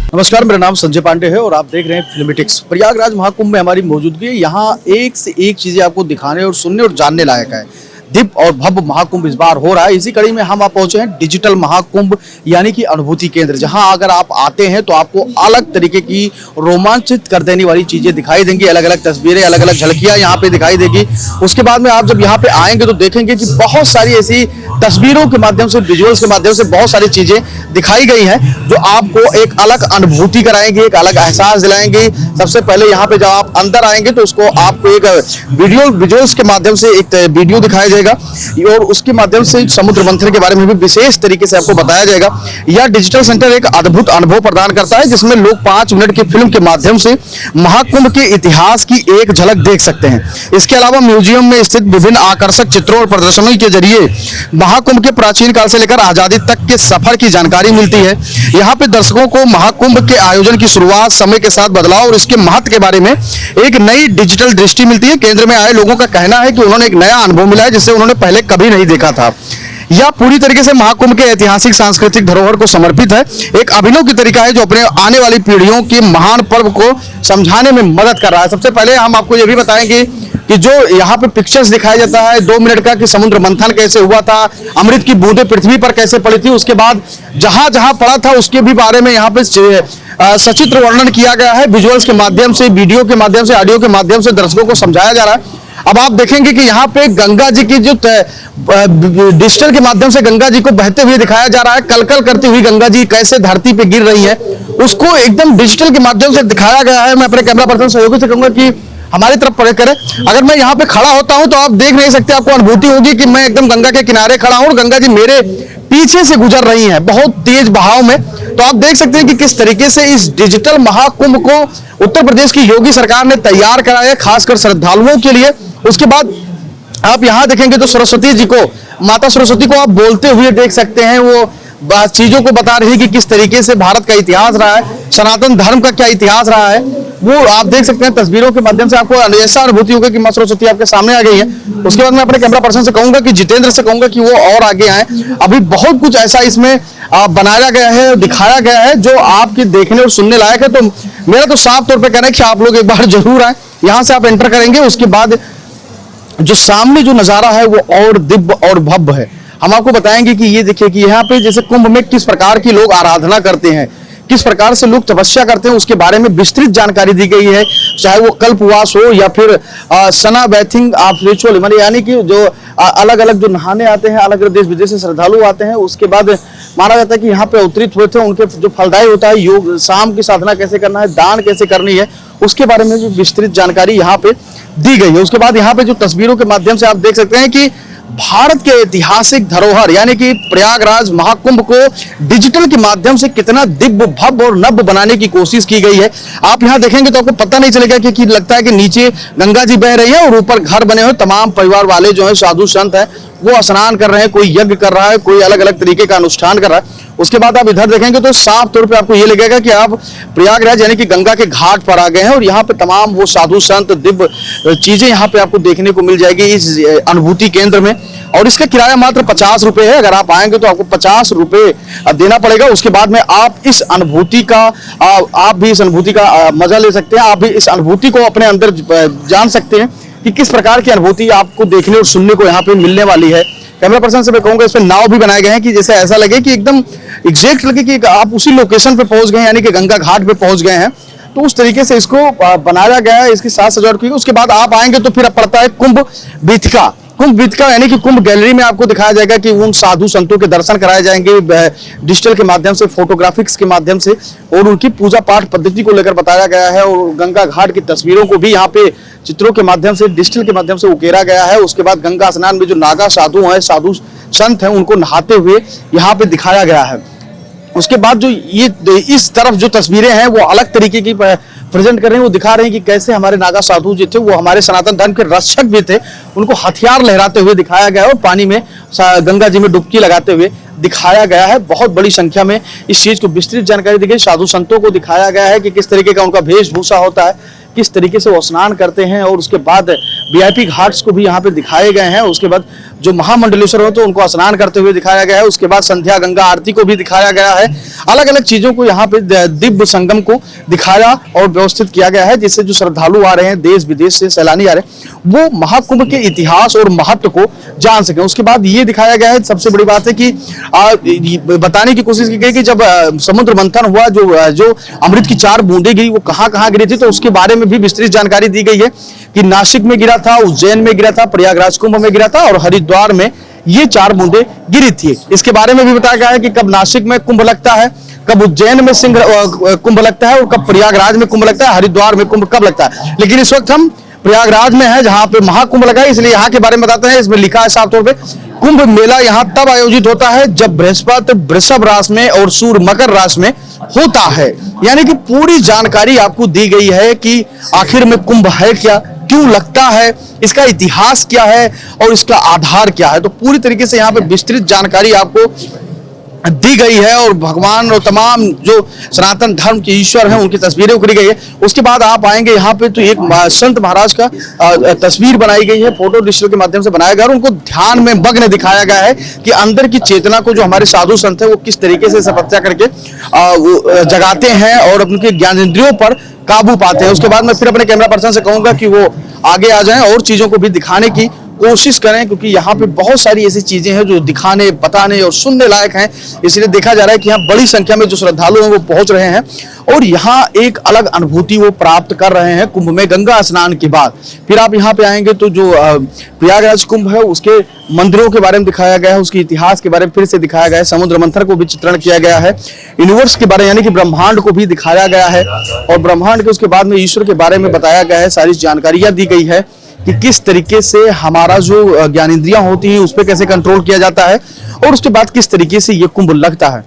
नमस्कार, मेरा नाम संजय पांडे है और आप देख रहे हैं फिल्मेटिक्स। प्रयागराज महाकुंभ में हमारी मौजूदगी है। यहाँ एक से एक चीजें आपको दिखाने और सुनने और जानने लायक है। दिव्य और भव्य महाकुंभ इस बार हो रहा है। इसी कड़ी में हम आप पहुंचे हैं डिजिटल महाकुंभ यानी कि अनुभूति केंद्र, जहां अगर आप आते हैं तो आपको अलग तरीके की रोमांचित कर देने वाली चीजें दिखाई देंगी। अलग अलग तस्वीरें, अलग अलग झलकियां यहाँ पे दिखाई देगी। उसके बाद में आप जब यहाँ पे आएंगे तो देखेंगे कि बहुत सारी ऐसी तस्वीरों के माध्यम से, विजुअल्स के माध्यम से बहुत सारी चीजें दिखाई गई हैं जो आपको एक अलग अनुभूति कराएंगे, एक अलग एहसास दिलाएंगे। सबसे पहले यहाँ पे जब आप अंदर आएंगे तो उसको आपको एक विजुअल्स के माध्यम से एक वीडियो दिखाया जाएगा और उसके माध्यम से समुद्र मंथन के बारे में भी विशेष तरीके से आपको बताया जाएगा। यह डिजिटल सेंटर एक अद्भुत अनुभव प्रदान करता है जिसमें लोग 5 मिनट की फिल्म के माध्यम से महाकुंभ के इतिहास की एक झलक देख सकते हैं। इसके अलावा म्यूजियम में स्थित विभिन्न आकर्षक चित्रों और प्रदर्शनों के जरिए महाकुंभ के प्राचीन काल से लेकर आजादी तक के सफर की जानकारी मिलती है। यहाँ पे दर्शकों को महाकुंभ के आयोजन की शुरुआत, समय के साथ बदलाव और इसके महत्व के बारे में एक नई डिजिटल दृष्टि मिलती है। केंद्र में आए लोगों का कहना है कि उन्होंने एक नया अनुभव मिला है जिसे उन्होंने पहले कभी नहीं देखा था। यह पूरी तरीके से महाकुंभ के ऐतिहासिक सांस्कृतिक धरोहर को समर्पित है। एक अभिनव की तरीका है जो अपने आने वाली पीढ़ियों के महान पर्व को समझाने में मदद कर रहा है। सबसे पहले हम आपको यह भी बताएंगे कि जो यहाँ पे पिक्चर्स दिखाया जाता है 2 मिनट का, कि समुद्र मंथन कैसे हुआ था, अमृत की बूंदें पृथ्वी पर कैसे पड़ी थी, उसके बाद जहां जहां पड़ा था उसके भी बारे में यहाँ पे सचित्र वर्णन किया गया है। विजुअल्स के माध्यम से, वीडियो के माध्यम से, ऑडियो के माध्यम से दर्शकों को समझाया जा रहा है। अब आप देखेंगे कि यहाँ पे गंगा जी की जो डिजिटल के माध्यम से गंगा जी को बहते हुए दिखाया जा रहा है। कलकल करती हुई गंगा जी कैसे धरती पे गिर रही है उसको एकदम डिजिटल के माध्यम से दिखाया गया है। मैं अपने कैमरा पर्सन सहयोगी से कहूंगा कि हमारी तरफ पड़े करें। अगर मैं यहाँ पे खड़ा होता हूं तो आप देख नहीं सकते, आपको अनुभूति होगी कि मैं एकदम गंगा के किनारे खड़ा हूं और गंगा जी मेरे पीछे से गुजर रही हैं बहुत तेज बहाव में। तो आप देख सकते हैं कि किस तरीके से इस डिजिटल महाकुंभ को उत्तर प्रदेश की योगी सरकार ने तैयार कराया है, खासकर श्रद्धालुओं के लिए। उसके बाद आप यहाँ देखेंगे तो सरस्वती जी को, माता सरस्वती को आप बोलते हुए देख सकते हैं। वो चीजों को बता रही है कि किस तरीके से भारत का इतिहास रहा है, सनातन धर्म का क्या इतिहास रहा है, वो आप देख सकते हैं तस्वीरों के माध्यम से। आपको ऐसा अनुभूति होगा कि मां सरस्वती आपके सामने आ गई है। उसके बाद मैं अपने कैमरा पर्सन से कहूंगा कि जितेंद्र से कहूंगा कि वो और आगे आए। अभी बहुत कुछ ऐसा इसमें बनाया गया है, दिखाया गया है जो आपके देखने और सुनने लायक है। तो मेरा तो साफ तौर पर कहना है कि आप लोग एक बार जरूर आए। यहाँ से आप एंटर करेंगे, उसके बाद जो सामने जो नजारा है वो और दिव्य और भव्य है। हम आपको बताएंगे कि ये देखिए कि यहाँ पे जैसे कुंभ में किस प्रकार की लोग आराधना करते हैं, किस प्रकार से लोग तपस्या करते हैं, उसके बारे में विस्तृत जानकारी दी गई है। चाहे वो कल्पवास हो या फिर सना बैथिंग ऑफ रिचुअल, यानी कि जो अलग अलग जो नहाने आते हैं, अलग अलग देश विदेश से श्रद्धालु आते हैं। उसके बाद माना जाता है कि यहाँ पे अवतरित हुए थे, उनके जो फलदायी होता है योग, शाम की साधना कैसे करना है, दान कैसे करनी है, उसके बारे में जो विस्तृत जानकारी यहाँ पे दी गई है। उसके बाद यहाँ पे जो तस्वीरों के माध्यम से आप देख सकते हैं कि भारत के ऐतिहासिक धरोहर यानी कि प्रयागराज महाकुंभ को डिजिटल के माध्यम से कितना दिव्य, भव्य और नव्य बनाने की कोशिश की गई है। आप यहाँ देखेंगे तो आपको पता नहीं चलेगा कि लगता है कि नीचे गंगा जी बह रही है और ऊपर घर बने हुए तमाम परिवार वाले जो है, साधु संत है, वो स्नान कर रहे हैं, कोई यज्ञ कर रहा है, कोई अलग अलग तरीके का अनुष्ठान कर रहा है। उसके बाद आप इधर देखेंगे तो साफ तौर पे आपको ये लगेगा कि आप प्रयागराज यानी कि गंगा के घाट पर आ गए हैं और यहाँ पे तमाम वो साधु संत, दिव्य चीजें यहाँ पे आपको देखने को मिल जाएगी इस अनुभूति केंद्र में। और इसका किराया मात्र 50 रुपए है। अगर आप आएंगे तो आपको 50 रुपए देना पड़ेगा। उसके बाद में आप इस अनुभूति का मजा ले सकते हैं। आप भी इस अनुभूति को अपने अंदर जान सकते हैं कि किस प्रकार की अनुभूति आपको देखने और सुनने को यहाँ पे मिलने वाली है। कैमरा पर्सन से मैं कहूंगा इसमें नाव भी बनाए गए हैं कि जैसे ऐसा लगे कि एकदम एग्जैक्ट लगे कि आप उसी लोकेशन पे पहुंच गए, यानी कि गंगा घाट पे पहुंच गए हैं। तो उस तरीके से इसको बनाया गया है, इसकी साज सजावट की। उसके बाद आप आएंगे तो फिर अब पड़ता है कुंभ वीथिका। कुंभ वीथिका यानी कि कुंभ गैलरी में आपको दिखाया जाएगा कि उन साधु संतों के दर्शन कराए जाएंगे डिजिटल के माध्यम से, फोटोग्राफिक्स के माध्यम से, और उनकी पूजा पाठ पद्धति को लेकर बताया गया है। और गंगा घाट की तस्वीरों को भी यहाँ पे चित्रों के माध्यम से, डिजिटल के माध्यम से उकेरा गया है। उसके बाद गंगा स्नान में जो नागा साधु हैं, साधु संत हैं, उनको नहाते हुए यहाँ पे दिखाया गया है। उसके बाद जो ये इस तरफ जो तस्वीरें हैं वो अलग तरीके की प्रेजेंट कर रहे हैं, वो दिखा रहे हैं कि कैसे हमारे नागा साधु जो थे वो हमारे सनातन धर्म के रक्षक भी थे। उनको हथियार लहराते हुए दिखाया गया है और पानी में गंगा जी में डुबकी लगाते हुए दिखाया गया है। बहुत बड़ी संख्या में इस चीज को विस्तृत जानकारी दी गई। साधु संतों को दिखाया गया है कि किस तरीके का उनका वेशभूषा होता है, किस तरीके से वो स्नान करते हैं और उसके बाद वीआईपी घाट्स को भी यहाँ पे दिखाए गए हैं। उसके बाद जो महामंडलेश्वर होते हैं उनको स्नान करते हुए दिखाया गया है। उसके बाद संध्या गंगा आरती को भी दिखाया गया है। अलग अलग चीजों को यहाँ पे दिव्य संगम को दिखाया और व्यवस्थित किया गया है, जिससे जो श्रद्धालु आ रहे हैं, देश विदेश से सैलानी आ रहे हैं, वो महाकुंभ के इतिहास और महत्व को जान सकें। उसके बाद ये दिखाया गया है, सबसे बड़ी बात है कि बताने की कोशिश की गई कि जब समुद्र मंथन हुआ, जो अमृत की 4 बूंदें गिरी वो कहाँ कहाँ गिरी थी, तो उसके बारे में भी विस्तृत जानकारी दी गई है कि नासिक में गिरा था, उज्जैन में गिरा था, प्रयागराज कुंभ में गिरा था और हरिद्वार में ये 4 बूंदें गिरी थी। इसके बारे में भी बताया गया है कि कब नासिक में कुंभ लगता है, कब उज्जैन में कुंभ लगता है और कब प्रयागराज में कुंभ लगता है, हरिद्वार में कुंभ कब लगता है। लेकिन इस वक्त हम प्रयागराज में है जहां पे महाकुंभ लगा है, इसलिए यहाँ के बारे में बताते हैं। इसमें लिखा है साफ तौर पे, कुंभ मेला यहाँ तब आयोजित होता है जब बृहस्पति वृषभ राशि में और सूर्य मकर राशि में होता है। यानी कि पूरी जानकारी आपको दी गई है कि आखिर में कुंभ है क्या, क्यों लगता है, इसका इतिहास क्या है और इसका आधार क्या है। तो पूरी तरीके से यहाँ पे विस्तृत जानकारी आपको दी गई है और भगवान और तमाम जो सनातन धर्म के ईश्वर हैं उनकी तस्वीरें उकरी गई है। उसके बाद आप आएंगे यहाँ पे तो एक संत महाराज का तस्वीर बनाई गई है, फोटो डिजिटल के माध्यम से बनाया गया और उनको ध्यान में मग्न दिखाया गया है कि अंदर की चेतना को जो हमारे साधु संत है वो किस तरीके से तपस्या करके जगाते हैं और उनके ज्ञानेंद्रियों पर काबू पाते हैं। उसके बाद मैं फिर अपने कैमरा पर्सन से कहूंगा कि वो आगे आ जाएं और चीजों को भी दिखाने की कोशिश करें, क्योंकि यहाँ पे बहुत सारी ऐसी चीजें हैं जो दिखाने, बताने और सुनने लायक हैं। इसलिए देखा जा रहा है कि यहाँ बड़ी संख्या में जो श्रद्धालु हैं वो पहुंच रहे हैं और यहाँ एक अलग अनुभूति वो प्राप्त कर रहे हैं कुंभ में गंगा स्नान के बाद। फिर आप यहाँ पे आएंगे तो जो प्रयागराज कुंभ है उसके मंदिरों के बारे में दिखाया गया है, उसके इतिहास के बारे में फिर से दिखाया गया है, समुद्र मंथन को भी चित्रण किया गया है, यूनिवर्स के बारे में यानी कि ब्रह्मांड को भी दिखाया गया है और ब्रह्मांड के उसके बाद में ईश्वर के बारे में बताया गया है। सारी जानकारियां दी गई है कि किस तरीके से हमारा जो ज्ञानेंद्रियां होती हैं उस पर कैसे कंट्रोल किया जाता है और उसके बाद किस तरीके से ये कुंभ लगता है।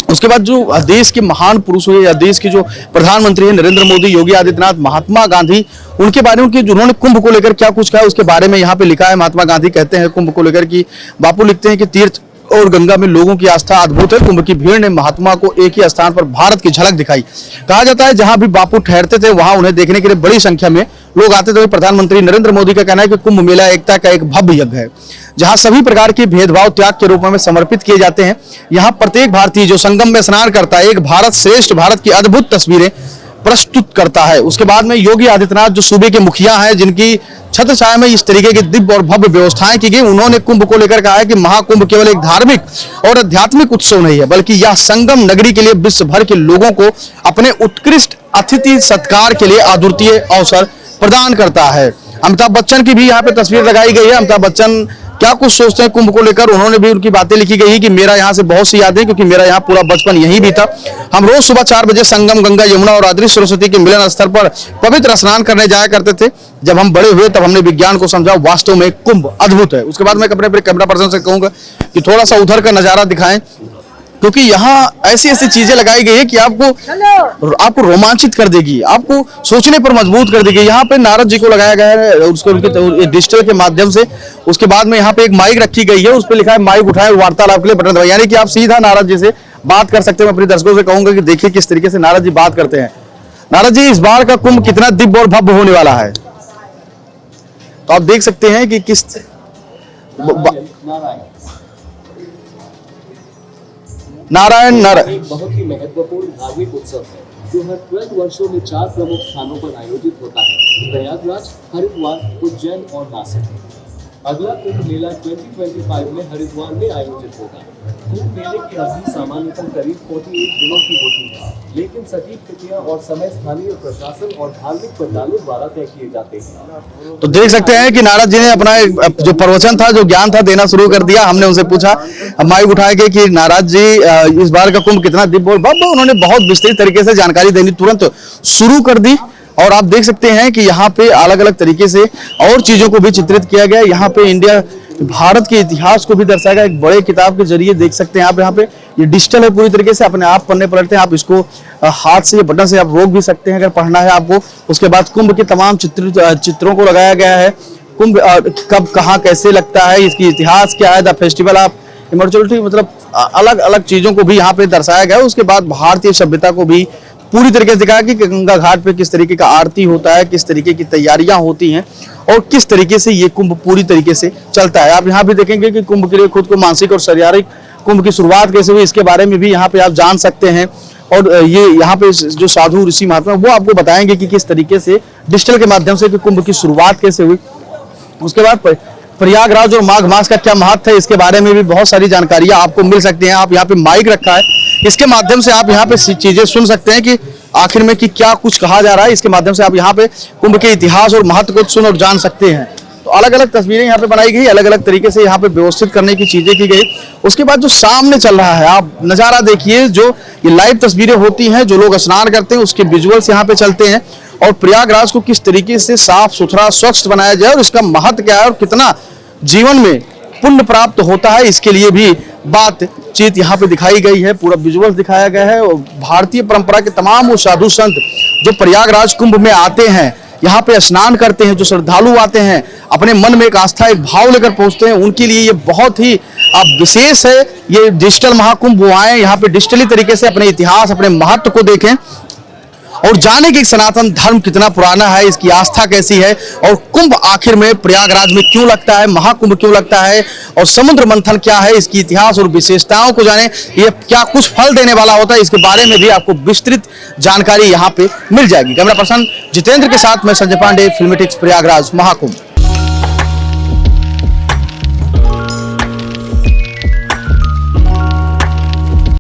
उसके बाद जो देश के महान पुरुष हुए या देश के जो प्रधानमंत्री हैं नरेंद्र मोदी, योगी आदित्यनाथ, महात्मा गांधी, उनके बारे में उन्होंने कुंभ को लेकर क्या कुछ कहा उसके बारे में यहाँ पे लिखा है। महात्मा गांधी कहते हैं कुंभ को लेकर कि बापू लिखते हैं कि तीर्थ और गंगा में लोगों की आस्था अद्भुत है। कुंभ की भीड़ ने महात्मा को एक ही स्थान पर भारत की झलक दिखाई। कहा जाता है जहां भी बापू ठहरते थे वहां उन्हें देखने के लिए बड़ी संख्या में लोग आते थे। प्रधानमंत्री नरेंद्र मोदी का कहना है कि कुंभ मेला एकता का एक भव्य यज्ञ है जहां सभी प्रकार के भेदभाव त्याग के रूप में समर्पित किए जाते हैं। यहाँ प्रत्येक भारतीय जो संगम में स्नान करता है एक भारत श्रेष्ठ भारत की अद्भुत तस्वीरें प्रस्तुत करता है। उसके बाद में योगी आदित्यनाथ जो सूबे के मुखिया हैं, जिनकी छत्र छाया में इस तरीके की दिव्य और भव्य व्यवस्थाएं की गई, उन्होंने कुंभ को लेकर कहा है कि महाकुंभ केवल एक धार्मिक और आध्यात्मिक उत्सव नहीं है बल्कि यह संगम नगरी के लिए विश्व भर के लोगों को अपने उत्कृष्ट अतिथि सत्कार के लिए अद्वितीय अवसर प्रदान करता है। अमिताभ बच्चन की भी यहाँ पे तस्वीर लगाई गई है। अमिताभ बच्चन क्या कुछ सोचते हैं कुंभ को लेकर, उन्होंने भी उनकी बातें लिखी गई है कि मेरा यहाँ से बहुत सी यादें, क्योंकि मेरा यहाँ पूरा बचपन यहीं भी था। हम रोज सुबह 4 बजे संगम गंगा यमुना और अदृश्य सरस्वती के मिलन स्थल पर पवित्र स्नान करने जाया करते थे। जब हम बड़े हुए तब हमने विज्ञान को समझा, वास्तव में कुंभ अद्भुत है। उसके बाद मैं अपने कैमरा पर्सन से कहूंगा कि थोड़ा सा उधर का नजारा दिखाएं, क्योंकि यहाँ ऐसी ऐसी चीजें लगाई गई है कि आपको रोमांचित कर देगी, आपको सोचने पर मजबूर कर देगी। यहाँ पे नारद जी को लगाया गया है उसको डिजिटल के माध्यम से। उसके बाद में यहाँ पे एक माइक रखी गई है, उस पर लिखा है माइक उठाए वार्तालाप के लिए बटन दबाएं, यानी कि आप सीधा नारद जी से बात कर सकते हैं। मैं अपने दर्शकों से कहूंगा कि देखिए किस तरीके से नारद जी बात करते हैं। नारद जी, इस बार का कुंभ कितना दिव्य और भव्य होने वाला है, तो आप देख सकते हैं कि किस नारायण एक बहुत ही महत्वपूर्ण धार्मिक उत्सव है जो हर 12 वर्षों में 4 प्रमुख स्थानों पर आयोजित होता है, प्रयागराज, हरिद्वार, उज्जैन और नासिक। अगला कुंभ मेला 2025 में हरिद्वार में आयोजित होगा। कुंभ मेले की अवधि सामान्यतः करीब 48 दिनों की होती है, लेकिन सटीक तिथियां और समय स्थानीय प्रशासन और धार्मिक पंडालों द्वारा तय किए जाते हैं। तो देख सकते हैं कि नारद जी ने अपना जो प्रवचन था, जो ज्ञान था, देना शुरू कर दिया। हमने उनसे पूछा माइक उठाए के कि नारद जी इस बार का कुंभ कितना दिव्य और भव्य, उन्होंने बहुत विस्तृत तरीके से जानकारी देनी तुरंत शुरू कर दी। और आप देख सकते हैं कि यहाँ पे अलग अलग तरीके से और चीजों को भी चित्रित किया गया। यहाँ पे इंडिया भारत के इतिहास को भी दर्शाया गया एक बड़े किताब के जरिए। देख सकते हैं आप यहाँ पे, ये डिजिटल है पूरी तरीके से, अपने आप पढ़ने पलटते हैं। आप इसको हाथ से, बटन से आप रोक भी सकते हैं अगर पढ़ना है आपको। उसके बाद कुंभ के तमाम चित्रों को लगाया गया है। कुंभ कब, कहाँ, कैसे लगता है, इसकी इतिहास क्या है, द फेस्टिवल ऑफ इमॉर्टैलिटी, मतलब अलग अलग चीजों को भी यहाँ पे दर्शाया गया है। उसके बाद भारतीय सभ्यता को भी पूरी तरीके से दिखाया कि गंगा घाट पे किस तरीके का आरती होता है, किस तरीके की तैयारियां होती हैं और किस तरीके से ये कुंभ पूरी तरीके से चलता है। आप यहाँ भी देखेंगे कि कुंभ के लिए खुद को मानसिक और शारीरिक कुंभ की शुरुआत कैसे हुई, इसके बारे में भी यहाँ पे आप जान सकते हैं। और ये यहाँ पे जो साधु ऋषि महात्मा वो आपको बताएंगे कि किस तरीके से डिजिटल के माध्यम से कि कुंभ की शुरुआत कैसे हुई। उसके बाद प्रयागराज और माघ मास का क्या महत्व है, इसके बारे में भी बहुत सारी जानकारियां आपको मिल सकती हैं। आप यहाँ पे माइक रखा है, इसके माध्यम से आप यहाँ पे चीजें सुन सकते हैं कि आखिर में कि क्या कुछ कहा जा रहा है। इसके माध्यम से आप यहाँ पे कुंभ के इतिहास और महत्व को सुन और जान सकते हैं। तो अलग अलग तस्वीरें यहाँ पे बनाई गई, अलग अलग तरीके से यहाँ पे व्यवस्थित करने की चीजें की गई। उसके बाद जो सामने चल रहा है, आप नजारा देखिए, जो ये लाइव तस्वीरें होती हैं, जो लोग स्नान करते हैं उसके विजुअल्स यहाँ पे चलते हैं और प्रयागराज को किस तरीके से साफ सुथरा स्वच्छ बनाया जाए और इसका महत्व क्या है और कितना जीवन में पुण्य प्राप्त होता है, इसके लिए भी बातचीत यहाँ पे दिखाई गई है, पूरा विजुअल दिखाया गया है। और भारतीय परंपरा के तमाम वो साधु संत जो प्रयागराज कुंभ में आते हैं, यहाँ पे स्नान करते हैं, जो श्रद्धालु आते हैं अपने मन में एक आस्था एक भाव लेकर पहुंचते हैं, उनके लिए ये बहुत ही विशेष है। ये डिजिटल महाकुंभ वो आए यहाँ पे डिजिटली तरीके से अपने इतिहास अपने महत्व को देखें और जाने कि सनातन धर्म कितना पुराना है, इसकी आस्था कैसी है और कुंभ आखिर में प्रयागराज में क्यों लगता है, महाकुंभ क्यों लगता है और समुद्र मंथन क्या है, इसकी इतिहास और विशेषताओं को जाने, ये क्या कुछ फल देने वाला होता है, इसके बारे में भी आपको विस्तृत जानकारी यहाँ पे मिल जाएगी। कैमरा पर्सन जितेंद्र के साथ मैं संजय पांडे, फिल्मीटिक्स प्रयागराज महाकुंभ।